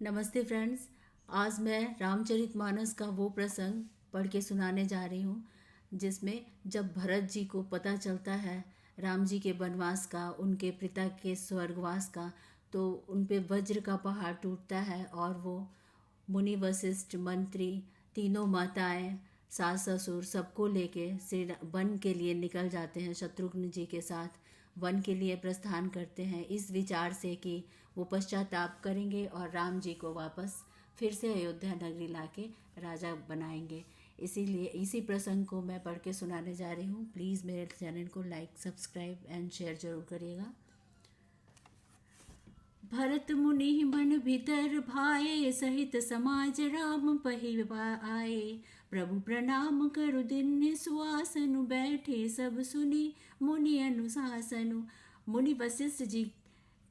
नमस्ते फ्रेंड्स। आज मैं रामचरितमानस का वो प्रसंग पढ़ के सुनाने जा रही हूँ जिसमें जब भरत जी को पता चलता है राम जी के वनवास का, उनके पिता के स्वर्गवास का, तो उन पे वज्र का पहाड़ टूटता है और वो मुनि, वशिष्ठ, मंत्री, तीनों माताएं, सास ससुर सबको लेके श्री वन के लिए निकल जाते हैं। शत्रुघ्न जी के साथ वन के लिए प्रस्थान करते हैं इस विचार से कि वो पश्चाताप करेंगे और राम जी को वापस फिर से अयोध्या नगरी लाके राजा बनाएंगे। इसीलिए इसी प्रसंग को मैं पढ़ के सुनाने जा रही हूँ। प्लीज़ मेरे चैनल को लाइक, सब्सक्राइब एंड शेयर जरूर करिएगा। भरत मुनि मन भीतर भाए, सहित समाज राम पहिवा आए। प्रभु प्रणाम करु दिन सुआसनु, बैठे सब सुनी मुनि अनुशासनु। मुनि वशिष्ठ जी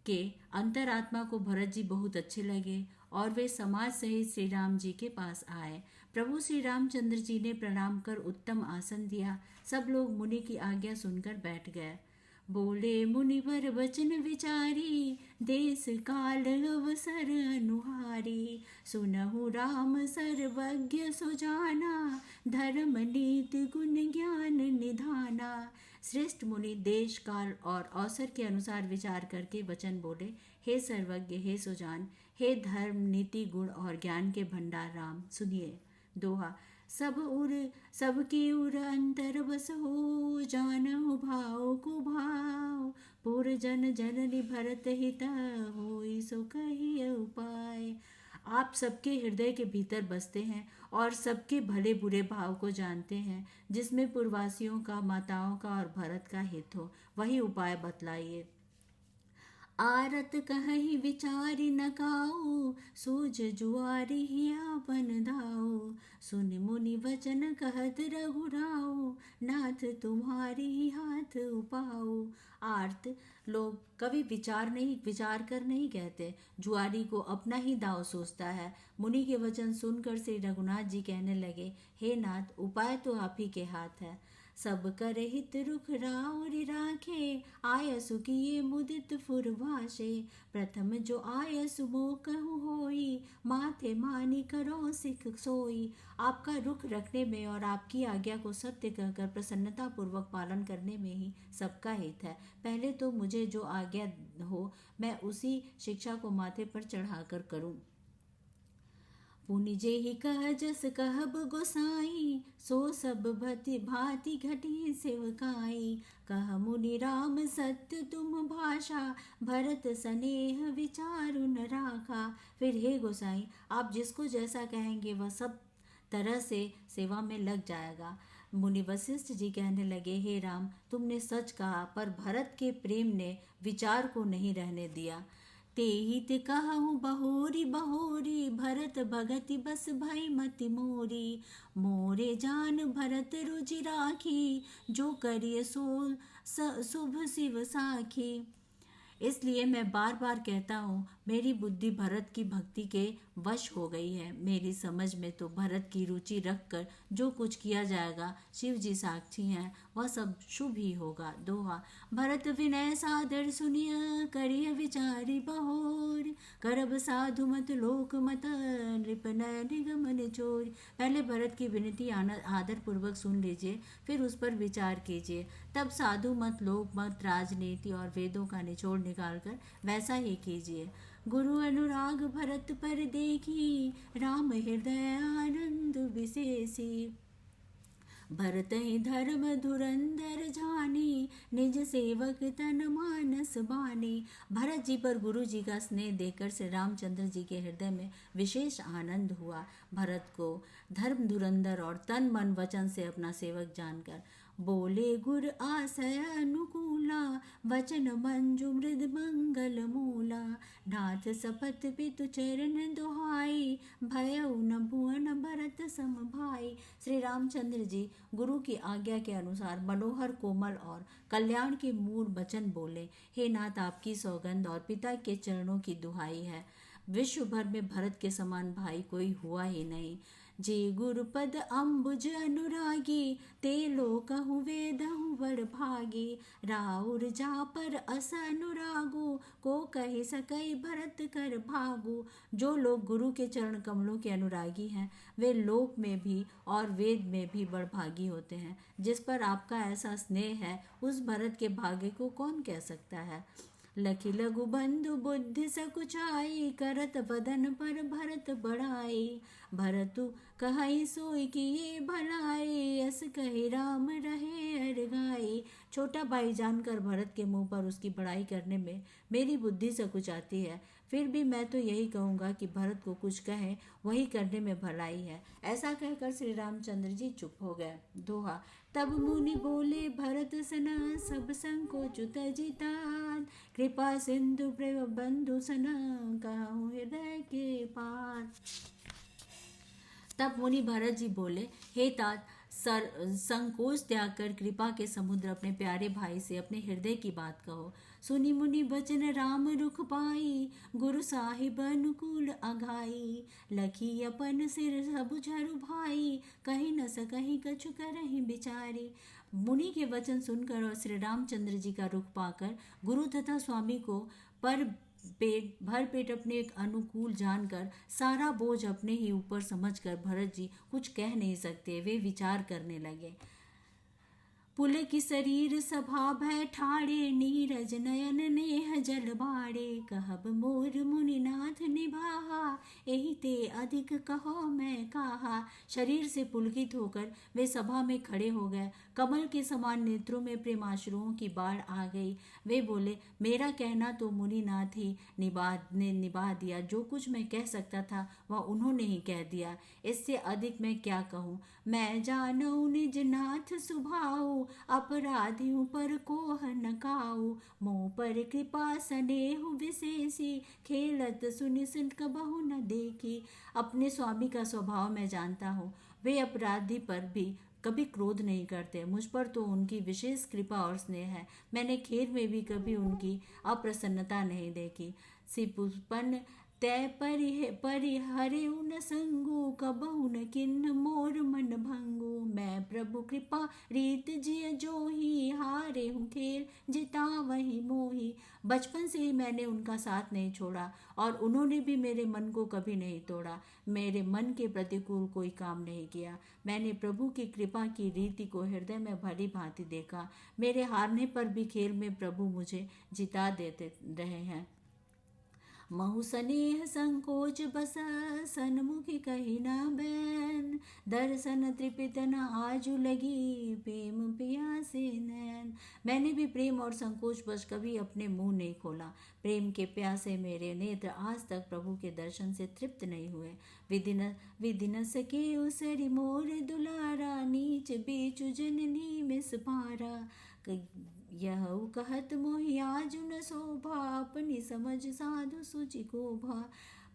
के अंतरात्मा को भरत जी बहुत अच्छे लगे और वे समाज सहित श्री राम जी के पास आए। प्रभु श्री रामचंद्र जी ने प्रणाम कर उत्तम आसन दिया। सब लोग मुनि की आज्ञा सुनकर बैठ गए। बोले मुनिवर वचन विचारी, देश काल अवसर अनुहारी। सुनहु राम सर्वज्ञ सुजाना, धर्म नीति गुण ज्ञान निधाना। श्रेष्ठ मुनि देश काल और अवसर के अनुसार विचार करके वचन बोले। हे सर्वज्ञ, हे सुजान, हे धर्म नीति गुण और ज्ञान के भंडार राम, सुनिए। दोहा। सबकी उर अंतर बस हो, जानहु भाव को भाव। पुर जन जननी भरत हित, होई सो कहिए उपाय। आप सबके हृदय के भीतर बसते हैं और सबके भले बुरे भाव को जानते हैं। जिसमें पूर्ववासियों का, माताओं का और भरत का हित हो, वही उपाय बतलाइए। आरत कहीं विचारी न काऊ, सूझ जुआरी हिया बन दाऊ। सुन मुनि वचन कहत रघुराऊ, नाथ तुम्हारी हाथ उपाऊ। आर्त लोग कभी विचार कर नहीं कहते। जुआरी को अपना ही दाव सोचता है। मुनि के वचन सुनकर श्री रघुनाथ जी कहने लगे, हे नाथ, उपाय तो आप ही के हाथ है। सब कर हित रुख राउरि राखे, आयसु किए मुदित फुरभाषे। प्रथम जो आयसु मो कहु होई, माथे मानी करो सिख सोई। आपका रुख रखने में और आपकी आज्ञा को सत्य कहकर प्रसन्नता पूर्वक पालन करने में ही सबका हित है। पहले तो मुझे जो आज्ञा हो, मैं उसी शिक्षा को माथे पर चढ़ाकर करूं। पुनि जेहि कह जस कहब गोसाई, सो सब भांति घटी सेवकाई। कह मुनि राम सत्य तुम भाषा, भरत स्नेह विचारु न राखा। फिर हे गोसाई, आप जिसको जैसा कहेंगे वह सब तरह से सेवा में लग जाएगा। मुनि वशिष्ठ जी कहने लगे, हे राम, तुमने सच कहा, पर भरत के प्रेम ने विचार को नहीं रहने दिया। तेहित कहूँ बहोरी बहोरी, भरत भगति बस भई मति मोरी। मोरे जान भरत रुचि राखी, जो करिय सो शुभ शिव साखी। इसलिए मैं बार बार कहता हूँ, मेरी बुद्धि भरत की भक्ति के वश हो गई है। मेरी समझ में तो भरत की रुचि रखकर जो कुछ किया जाएगा, शिव जी साक्षी हैं, वह सब शुभ ही होगा। दोहा। भरत विनय सादर सुनिया, करिय विचारी बहोर। करब साधु मत लोक मत, नृपनय निगम निचोर। पहले भरत की विनती आदर पूर्वक सुन लीजिए, फिर उस पर विचार कीजिए। तब साधु मत, लोक मत, राजनीति और वेदों का निचोड़ निकालकर वैसा ही कीजिए। गुरु अनुराग भरत पर देखी, राम हृदय आनंद विशेषी। भरत ही धर्म धुरंधर जानी, निज सेवक तन मानस बानी। भरत जी पर गुरु जी का स्नेह देकर श्री रामचंद्र जी के हृदय में विशेष आनंद हुआ। भरत को धर्म धुरंधर और तन मन वचन से अपना सेवक जानकर बोले, गुर आशय अनुकूला, वचन मंजु मृद मंगल मूला। नाथ सपथ पितु चरण दुहाई, भयउ न भुवन भरत सम भाई। श्री रामचंद्र जी गुरु की आज्ञा के अनुसार मनोहर, कोमल और कल्याण के मूल वचन बोले। हे नाथ, आपकी सौगंध और पिता के चरणों की दुहाई है। विश्व भर में भरत के समान भाई कोई हुआ ही नहीं। जे गुरुपद अम्बुज अनुरागी, ते लोकहु वेदहु बड़ भागी। राउर जा पर अस अनुरागु, को कहि सकई भरत कर भागु। जो लोग गुरु के चरण कमलों के अनुरागी हैं, वे लोक में भी और वेद में भी बड़भागी होते हैं। जिस पर आपका ऐसा स्नेह है, उस भरत के भाग्य को कौन कह सकता है। लखी लघु बंधु बुद्धि सकुचाई, करत बदन पर भरत बढ़ाई। भरतु कहई सोई किए भलाई, अस कहि राम रहे अर गाई। छोटा भाई जानकर भरत के मुंह पर उसकी बड़ाई करने में मेरी बुद्धि सकुचाती है, फिर भी मैं तो यही कहूँगा कि भरत को कुछ कहें, वही करने में भलाई है। ऐसा कहकर श्री रामचंद्र जी चुप हो गए। दोहा। तब मुनि बोले भरत सना, सब संकोच तजितात। कृपा सिंधु प्रेम बंधु सना, कहूँ हृदय के पार। तब मुनि भरत जी बोले, हे तात, संकोच त्याग कर कृपा के समुद्र अपने प्यारे भाई से अपने हृदय की बात कहो। सुनि मुनि बचन राम रुख पाई, गुरु साहिब अनुकूल अघाई। लखी अपन सिर सब झरु भाई, कहीं न सकहीं कछु करहीं बिचारी। मुनि के वचन सुनकर और श्री रामचंद्र जी का रुख पाकर गुरु तथा स्वामी को भर पेट अपने एक अनुकूल जानकर सारा बोझ अपने ही ऊपर समझकर भरत जी कुछ कह नहीं सकते। वे विचार करने लगे। पुलक शरीर सभा भय ठाड़े, नीरज नयन नेह जल बाड़े। कहब मोर मुनिनाथ निभाहा, एहि ते अधिक कहो मैं कहा। शरीर से पुलकित होकर वे सभा में खड़े हो गए। कमल के समान नेत्रों में प्रेमाश्रुओं की बाढ़ आ गई। वे बोले, मेरा कहना तो मुनिनाथ ही ने निभा दिया। जो कुछ मैं कह सकता था वह उन्होंने ही कह दिया। इससे अधिक मैं क्या कहूँ। मैं जानऊ निज नाथ सुभाऊ, अपराधियों पर कोह न काऊ। मोह पर कृपा स्नेह विशेषी, खेलत सुनि सुन कबहु न देखी। अपने स्वामी का स्वभाव मैं जानता हूँ। वे अपराधी पर भी कभी क्रोध नहीं करते। मुझ पर तो उनकी विशेष कृपा और स्नेह है। मैंने खेल में भी कभी उनकी अप्रसन्नता नहीं देखी। सिपुपन तय परिहरे उन संगु, कबहु न किन्न मोर मन भंगु। मैं प्रभु कृपा रीत जिय जोही, हारे हूँ खेल जिता वही मोही। बचपन से ही मैंने उनका साथ नहीं छोड़ा और उन्होंने भी मेरे मन को कभी नहीं तोड़ा। मेरे मन के प्रतिकूल कोई काम नहीं किया। मैंने प्रभु की कृपा की रीति को हृदय में भली भांति देखा। मेरे हारने पर भी खेल में प्रभु मुझे जिता देते रहे हैं। महु स्नेह संकोच बस, सन्मुखी कही न बैन। दर्शन तृपित न आजु लगी, प्रेम प्यासे नैन। मैंने भी प्रेम और संकोच बस कभी अपने मुंह नहीं खोला। प्रेम के प्यासे मेरे नेत्र आज तक प्रभु के दर्शन से तृप्त नहीं हुए। विधि न सके उसरी मोर दुलारा, नीच बीचु जननी में सपारा। यह कहत मोहि आजु न शोभा, अपनी समझ साधु सुचि को भा।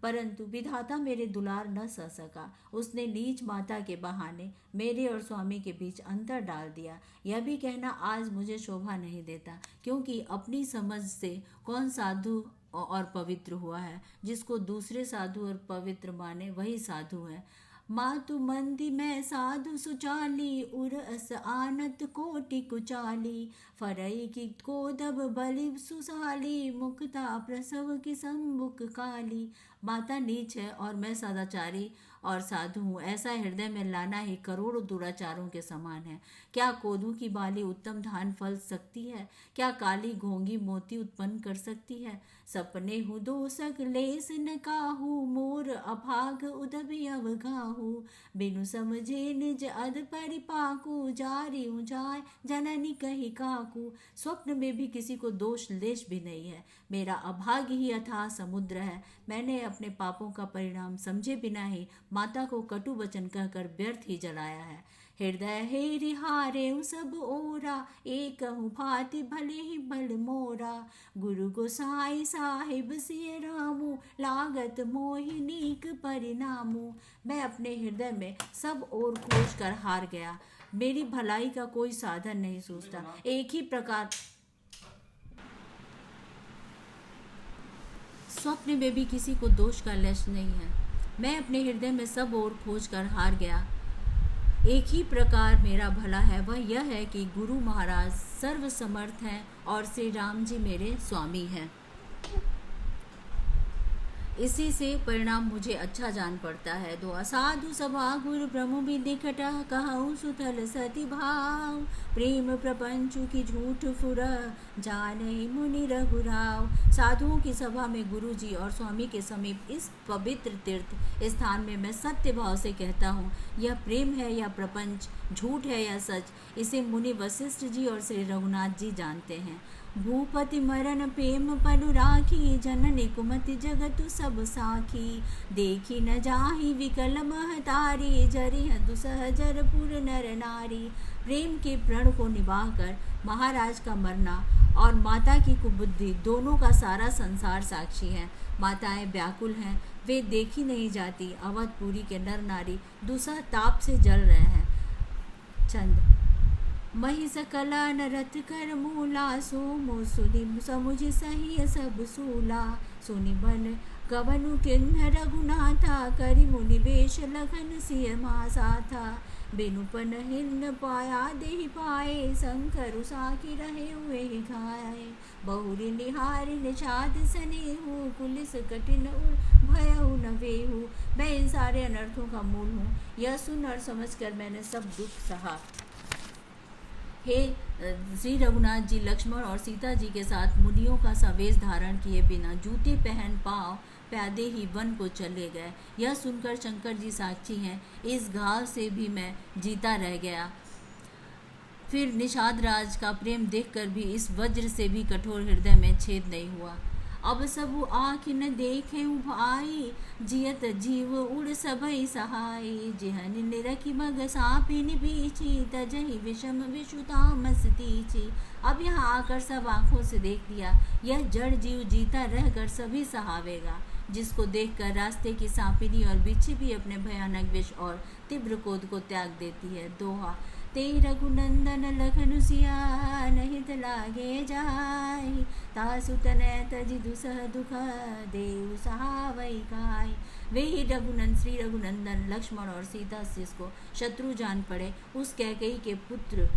परंतु विधाता मेरे दुलार न सह सका। उसने नीच माता के बहाने मेरे और स्वामी के बीच अंतर डाल दिया। यह भी कहना आज मुझे शोभा नहीं देता, क्योंकि अपनी समझ से कौन साधु और पवित्र हुआ है। जिसको दूसरे साधु और पवित्र माने वही साधु है। मातु मंदी मैं साधु सुचाली, उर अस आनत कोटि कुचाली। फरई की कोदब बलि सुशाली, मुक्ता प्रसव की सम्मुख काली। माता नीच है और मैं सदाचारी और साधु हूँ, ऐसा हृदय में लाना ही करोड़ों दुराचारों के समान है। क्या कोदू की बाली उत्तम धान फल सकती है? क्या काली घोंगी मोती उत्पन्न कर सकती है? सपने हूँ दोषक लेस न काहू, मोर अभाग उदभि अवगाहू। बिनु समझे निज अध परिपाकू, जारी हूँ जाय जननी कही काकू। स्वप्न में भी किसी को दोष लेश भी नहीं है। मेरा अभाग ही अथाह समुद्र है। मैंने अपने पापों का परिणाम समझे बिना ही माता को कटु वचन कहकर व्यर्थ ही जलाया है। हृदय हेरि हारे सब ओरा, एक भांति भले ही बल मोरा। गुरु गोसाई साहिब सिय रामू, लागत मोहि नीक परिणामू। मैं अपने हृदय में सब ओर खोज कर हार गया। मेरी भलाई का कोई साधन नहीं सूझता। एक ही प्रकार स्वप्न में भी किसी को दोष का लेश नहीं है। मैं अपने हृदय में सब ओर खोज कर हार गया। एक ही प्रकार मेरा भला है, वह यह है कि गुरु महाराज सर्वसमर्थ हैं और श्री राम जी मेरे स्वामी हैं। इसी से परिणाम मुझे अच्छा जान पड़ता है। दो असाधु सभा गुरु ब्रह्म भी निकटा, कहूँ सुतल सती भाव, प्रेम प्रपंचु की झूठ फुरा, जाने मुनि रघुराव। साधुओं की सभा में गुरु जी और स्वामी के समीप इस पवित्र तीर्थ स्थान में मैं सत्य भाव से कहता हूँ, यह प्रेम है या प्रपंच, झूठ है या सच, इसे मुनि वशिष्ठ जी और श्री रघुनाथ जी जानते हैं। भूपति मरण प्रेम पनु राखी, जननी कुमति जगतु सब साखी, देखी न जाहि विकल महतारी, जरिह दुसह जरपुर नर नारी। प्रेम के प्रण को निभाह कर महाराज का मरना और माता की कुबुद्धि दोनों का सारा संसार साक्षी है। माताएं व्याकुल हैं, वे देखी नहीं जाती। अवधपुरी के नर नारी दुसह ताप से जल रहे हैं। चंद मही सकला नरत कर मूला, सोमो सुनि समुझ सही सब सूला, सुनि बन कवनु किन्ह रघुनाथा, करि मुनि वेश लखन सिय मासा था। बिनुपन हिन्न पाया देहि पाए, शंकर साखी रहे हुए ही घाये। बहुरी निहारी निषाद सनेहु, पुलिस कठिन भयहु न वेहु। मैं इन सारे अनर्थों का मूल हूँ, यह सुन और समझ कर मैंने सब दुख सहा। हे श्री रघुनाथ जी लक्ष्मण और सीता जी के साथ मुनियों का सवेश धारण किए बिना जूते पहन पाँव प्यादे ही वन को चले गए। यह सुनकर शंकर जी साक्षी हैं, इस घाव से भी मैं जीता रह गया। फिर निषाद राज का प्रेम देखकर भी इस वज्र से भी कठोर हृदय में छेद नहीं हुआ। अब सबु आँख न देखे भाई, जियत जीव उड़ सबई सहाय। जिहन निरखी मग सापिन बीची, तजहि विषम विषुतामस तीची। अब यहाँ आकर सब आँखों से देख लिया, यह जड़ जीव जीता रहकर सभी सहावेगा। जिसको देखकर रास्ते की सांपिनी और बिच्छी भी अपने भयानक विष और तीव्र क्रोध को त्याग देती है। दोहा ते रघुनंदन लखनु सिया, नहित लागे जाय। तासु तनय तजि दुसह दुख, देव सहावै काय। वे ही रघुनंदन श्री रघुनंदन लक्ष्मण और सीता जिसको शत्रु जान पड़े, उस कैकेयी के पुत्र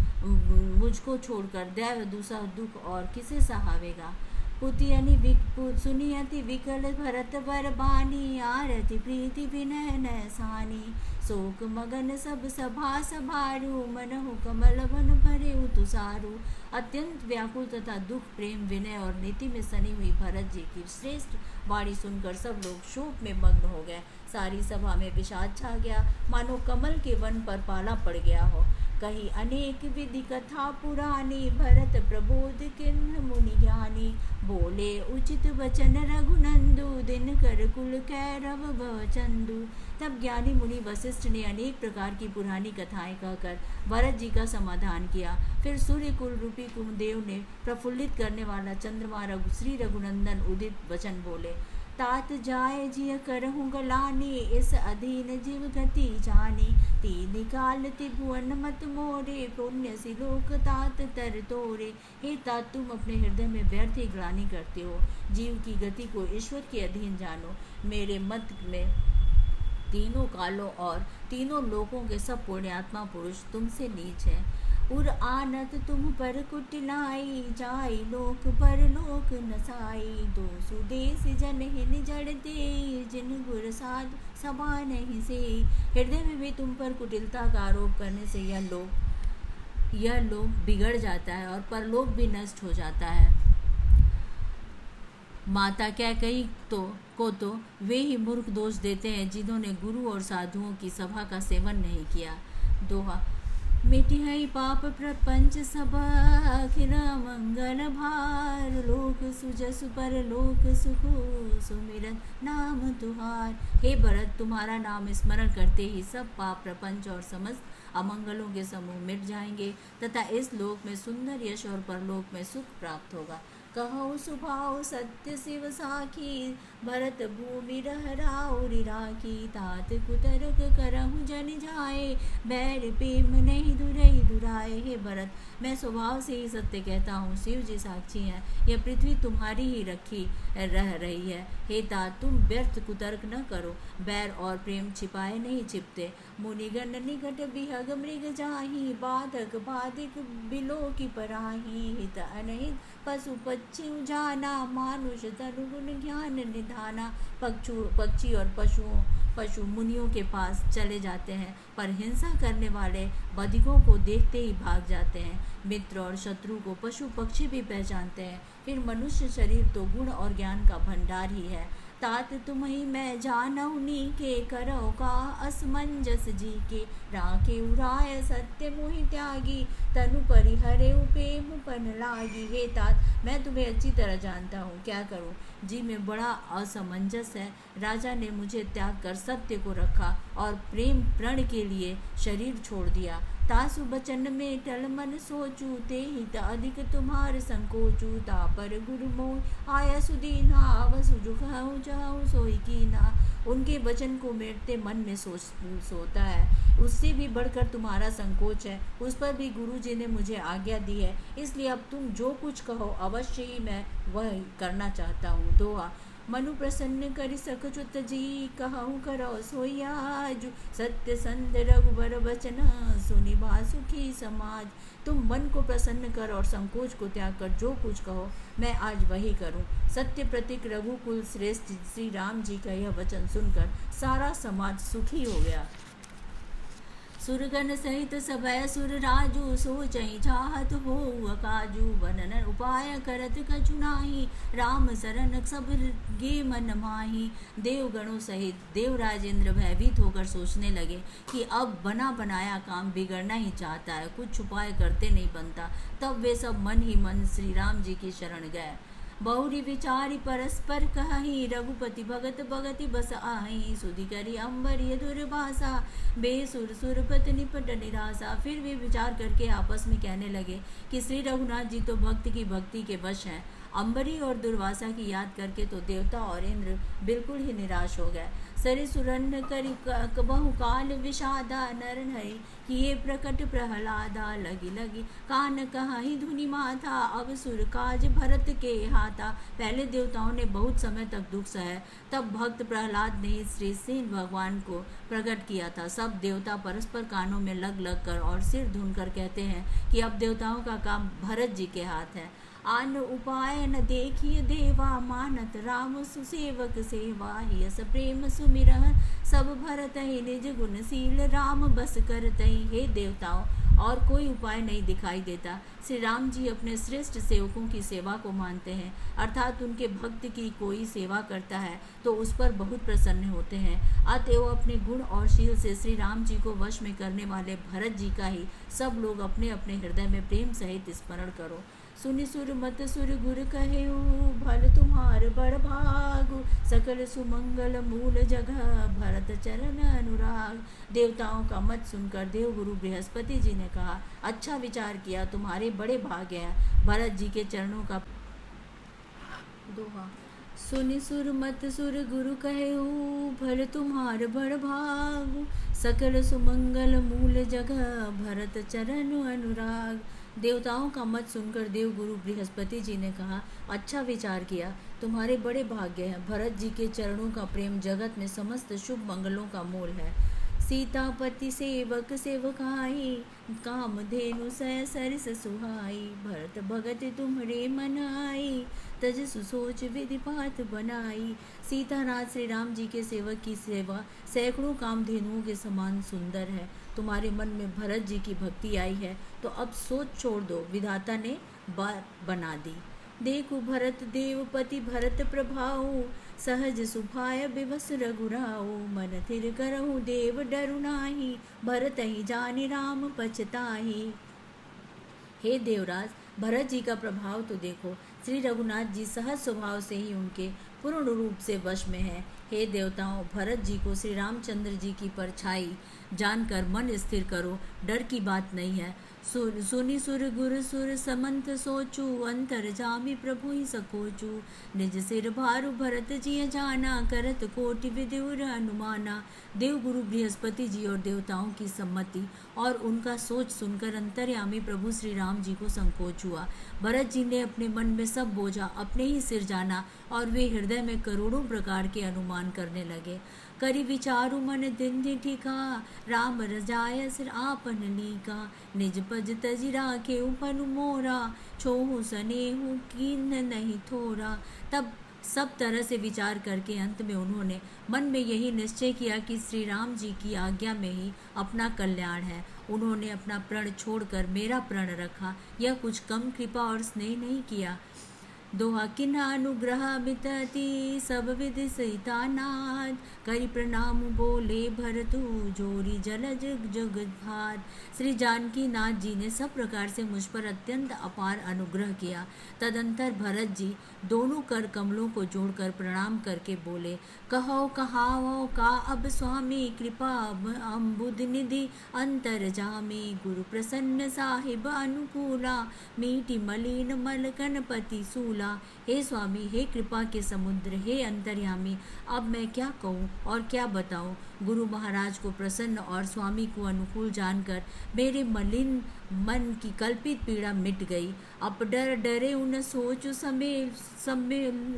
मुझको छोड़कर दैव दुसह दुख और किसे सहावेगा। पुतियनि सुनियति विकल भरत बर बानी, आरति प्रीति विनय नयसानी। शोक मगन सब सभा सभारू, मनहु कमल वन भरे तुषारू। अत्यंत व्याकुल तथा दुख प्रेम विनय और नीति में सनी हुई भरत जी की श्रेष्ठ वाणी सुनकर सब लोग शोक में मग्न हो गए। सारी सभा में विषाद छा गया, मानो कमल के वन पर पाला पड़ गया हो। कहीं अनेक विधि कथा पुरानी, भरत प्रबोध किन्ह मुनि ज्ञानी। बोले उचित वचन रघुनंदु, दिन कर कुल कैरव भवचंदु। तब ज्ञानी मुनि वशिष्ठ ने अनेक प्रकार की पुरानी कथाएं कहकर भरत जी का समाधान किया। फिर सूर्य कुल रूपी कुमदेव ने प्रफुल्लित करने वाला चंद्रमा श्री रघुनंदन उदित वचन बोले। तात जाय जिय करहूँ गलानी, इस अधीन जीव गति जानी। तीन काल त्रिभुवन मत मोरे, पुण्य सिलोक तात तर तोरे। हे तात, तुम अपने हृदय में व्यर्थ ही ग्लानि करते हो। जीव की गति को ईश्वर के अधीन जानो। मेरे मत में तीनों कालों और तीनों लोकों के सब पुण्यात्मा पुरुष तुमसे नीच हैं। उर आनत तुम पर कुटिलाई, जाई लोक पर लोक नसाई। दो सुदेश जन हिन जड़ दे, जिन गुर साध सभा नहीं से। हृदय में भी तुम पर कुटिलता का आरोप करने से यह लोक बिगड़ जाता है और परलोक भी नष्ट हो जाता है। माता कैकेयी को वे ही मूर्ख दोष देते हैं जिन्होंने गुरु और साधुओं की सभा का सेवन नहीं किया। दोहा मिटि है पाप प्रपंच सब, अखिल मंगल भार। लोक सुजस पर लोक सुख, सुमिरत नाम तुहार। हे भरत, तुम्हारा नाम स्मरण करते ही सब पाप प्रपंच और समस्त अमंगलों के समूह मिट जाएंगे तथा इस लोक में सुंदर यश और परलोक में सुख प्राप्त होगा। कहो सुभाव सत्य शिव साखी, भरत भूमि रहराउरि राखी। तात कुतर्क करहु जन जाए, बैर प्रेम नहीं दुरई दुराए। हे भरत, मैं स्वभाव से ही सत्य कहता हूँ, शिव जी साक्षी हैं, यह पृथ्वी तुम्हारी ही रखी रह रही है। हे तात, तुम व्यर्थ कुतर्क न करो, बैर और प्रेम छिपाए नहीं छिपते। मुनिगण निकट बिहग मृग जाही, बाधक बाधिक बिलो की पराही। हित अनहित पशु पक्षी जाना, मानुष तनु गुण ज्ञान निधाना। पक्षी और पशु मुनियों के पास चले जाते हैं, पर हिंसा करने वाले बधिकों को देखते ही भाग जाते हैं। मित्र और शत्रु को पशु पक्षी भी पहचानते हैं, फिर मनुष्य शरीर तो गुण और ज्ञान का भंडार ही है। तात तुम्ही मैं जानऊ नीके, करो का असमंजस जी के। राखे उराय सत्य मोहि त्यागी, तनु परिहरे प्रेम पन लागी। हे तात, मैं तुम्हें अच्छी तरह जानता हूँ, क्या करूँ, जी में बड़ा असमंजस है। राजा ने मुझे त्याग कर सत्य को रखा और प्रेम प्रण के लिए शरीर छोड़ दिया। तासु बचन में टल मन सोचू, ते हित अधिक तुम्हार संकोचू। तापर गुरु मोह आया सुदीना, वसु जुखाऊ जाऊ सोई कीना। उनके वचन को मेटते मन में सोता है, उससे भी बढ़कर तुम्हारा संकोच है, उस पर भी गुरु जी ने मुझे आज्ञा दी है, इसलिए अब तुम जो कुछ कहो अवश्य ही मैं वह करना चाहता हूँ। दोहा। मनु प्रसन्न करि सकचुत जी, कहूँ करो सोई आजु। सत्य संत रघुबर वचन, सुनि बा सुखी समाज। तुम मन को प्रसन्न कर और संकोच को त्याग कर जो कुछ कहो मैं आज वही करूं। सत्य प्रतीक रघुकुल श्रेष्ठ श्री राम जी का यह वचन सुनकर सारा समाज सुखी हो गया। सुरगण सहित सभय सुर राजू, सोचहि चाहत हो अकाजू। बनन उपाय करत कछु नाही, राम शरण सब गे मन माही। देवगणों सहित देवराज इंद्र भयभीत होकर सोचने लगे कि अब बना बनाया काम बिगड़ना ही चाहता है, कुछ उपाय करते नहीं बनता। तब वे सब मन ही मन श्री राम जी की शरण गए। बहुरी विचारी परस्पर कही, रघुपति भगत भगति बस आई। सुधि करी अम्बरीय दुर्भाषा, बेसुर सुरपत निपट निराशा। फिर वे विचार करके आपस में कहने लगे कि श्री रघुनाथ जी तो भक्त की भक्ति के वश हैं। अम्बरी और दुर्वासा की याद करके तो देवता और इंद्र बिल्कुल ही निराश हो गए। सरि सुरन करी बहु काल विषादा, नर हरि किए प्रकट प्रहलादा। लगी लगी कान कहाही धुनि माथा, अब सुर काज भरत के हाथा। पहले देवताओं ने बहुत समय तक दुख सहा, तब भक्त प्रहलाद ने श्री सिंह भगवान को प्रकट किया था। सब देवता परस्पर कानों में लग लग कर और सिर धुन कर कहते हैं कि अब देवताओं का काम भरत जी के हाथ है। आन उपाय न देखिए देवा, मानत राम सुसेवक सेवा। यस प्रेम सुमिरन सब भरतहि, निज गुणशील राम बस करतहि। हे देवताओं, और कोई उपाय नहीं दिखाई देता। श्री राम जी अपने श्रेष्ठ सेवकों की सेवा को मानते हैं, अर्थात उनके भक्त की कोई सेवा करता है तो उस पर बहुत प्रसन्न होते हैं। अतएव अपने गुण और शील से श्री राम जी को वश में करने वाले भरत जी का ही सब लोग अपने अपने हृदय में प्रेम सहित स्मरण करो। सुनि सुर मत सुर गुर कहेऊ, भल तुम्हार बड़ भागु। सकल सुमंगल मूल जगह, भरत चरण अनुराग। देवताओं का मत सुनकर देवगुरु बृहस्पति जी ने कहा, अच्छा विचार किया, तुम्हारे बड़े भाग्य है। भरत जी के चरणों का दोहा। सुनि सुर मत सुर गुरु कहेऊ, भल तुम्हार बड़ भागु। सकल सुमंगल मूल जगह, भरत चरण अनुराग। देवताओं का मत सुनकर देवगुरु बृहस्पति जी ने कहा, अच्छा विचार किया, तुम्हारे बड़े भाग्य हैं। भरत जी के चरणों का प्रेम जगत में समस्त शुभ मंगलों का मूल है। सीतापति सेवक सेवकाई, कामधेनु सय सरिस सुहाई। भरत भगत तुम्हरे मन आई, तज सुसोच विधि पात बनाई। सीतानाथ श्री राम जी के सेवक की सेवा सैकड़ों कामधेनुओं के समान सुंदर है। तुम्हारे मन में भरत जी की भक्ति आई है तो अब सोच छोड़ दो, विधाता ने बात बना दी। देखो भरत देवपति भरत प्रभाऊ, सहज सुभाय विवस रघुराऊ। मन थिर करहु देव डरु नाही, भरत ही जानि राम पछताही। हे देवराज, भरत जी का प्रभाव तो देखो। श्री रघुनाथ जी सहज स्वभाव से ही उनके पूर्ण रूप से वश में है। हे देवताओं, भरत जी को श्री रामचंद्र जी की परछाई जानकर मन स्थिर करो, डर की बात नहीं है। सुनि सुर गुर सुर समंत सोचू, अंतर जामी प्रभु ही सकोचू। निज सिर भारु भरत जी जाना, करत कोटि विधि उर अनुमाना। देव गुरु बृहस्पति जी और देवताओं की सम्मति और उनका सोच सुनकर अंतर्यामी प्रभु श्री राम जी को संकोच हुआ। भरत जी ने अपने मन में सब बोझा अपने ही सिर जाना और वे हृदय में करोड़ों प्रकार के अनुमान करने लगे। करी विचारु मन दिन ठिका, राम रजाय सिर आपन लीका। निज पज तजि राखे उपनु मोरा, छोहु सनेहु कीन नहीं थोरा। तब सब तरह से विचार करके अंत में उन्होंने मन में यही निश्चय किया कि श्री राम जी की आज्ञा में ही अपना कल्याण है। उन्होंने अपना प्रण छोड़कर मेरा प्रण रखा। यह कुछ कम कृपा और स्नेह नहीं किया। दोहा किन्हा अनुग्रह मितति, सब विधि सहितानाथ। करि प्रणाम बोले भरतु, जोरी जलज जगद्भार। श्री जानकी नाथ जी ने सब प्रकार से मुझ पर अत्यंत अपार अनुग्रह किया। तदंतर भरत जी दोनों कर कमलों को जोड़कर प्रणाम करके बोले, कहो कहाओ का अब स्वामी, कृपा अम्बुद निधि अंतर जामी। गुरु प्रसन्न साहिब अनुकूला, मीठी मलिन मलकन पति सूला। हे स्वामी, हे कृपा के समुद्र, हे अंतर्यामी, अब मैं क्या कहूँ और क्या बताऊँ। गुरु महाराज को प्रसन्न और स्वामी को अनुकूल जानकर मेरे मलिन मन की कल्पित पीड़ा मिट गई। अब डर डरे उन सोचु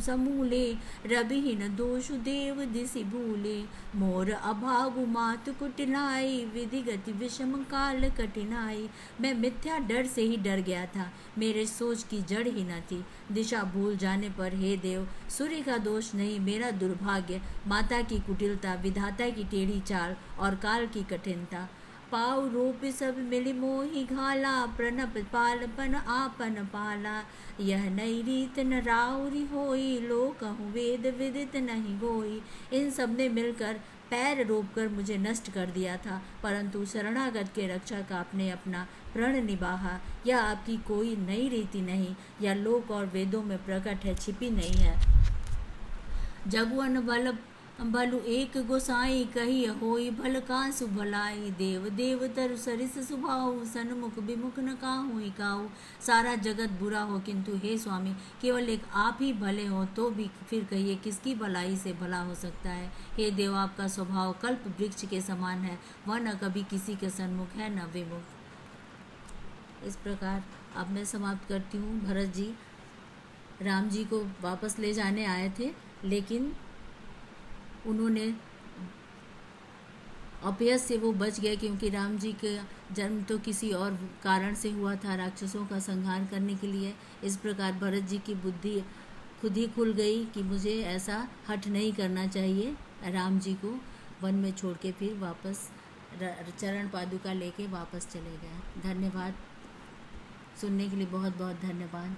समूले, रविहीन दोषु देव दिसि भूले। मोर अभागु मात कुटिलाई, विधि गति विषम काल कठिनाई। मैं मिथ्या डर से ही डर गया था, मेरे सोच की जड़ ही न थी। दिशा भूल जाने पर हे देव, सूर्य का दोष नहीं, मेरा दुर्भाग्य, माता की कुटिलता, विधाता की टेढ़ी चाल और काल की कठिनता। पाव रूप सब मिली मोहि घाला, प्रणप पालपन आपन पाला। यह नई रीत न राउरी होई, लोक कहूँ वेद विदित नहीं होई। इन सब ने मिलकर पैर रोपकर मुझे नष्ट कर दिया था, परंतु शरणागत के रक्षक आपने अपना प्रण निभाहा। यह आपकी कोई नई रीति नहीं, यह लोक और वेदों में प्रकट है, छिपी नहीं है। जगुअन भलु एक गोसाई, कही होई भल कासु भलाई। देव देव तरु सरिस सुभाऊ, सन्मुख विमुख न काहू काऊ। सारा जगत बुरा हो किंतु हे स्वामी, केवल एक आप ही भले हो, तो भी फिर कहिए किसकी भलाई से भला हो सकता है। हे देव, आपका स्वभाव कल्प वृक्ष के समान है, वह न कभी किसी के सन्मुख है न विमुख। इस प्रकार अब मैं समाप्त करती हूँ। भरत जी राम जी को वापस ले जाने आए थे, लेकिन उन्होंने अपयश से वो बच गए, क्योंकि राम जी का जन्म तो किसी और कारण से हुआ था, राक्षसों का संहार करने के लिए। इस प्रकार भरत जी की बुद्धि खुद ही खुल गई कि मुझे ऐसा हठ नहीं करना चाहिए। राम जी को वन में छोड़ के फिर वापस चरण पादुका लेके वापस चले गए। धन्यवाद, सुनने के लिए बहुत बहुत धन्यवाद।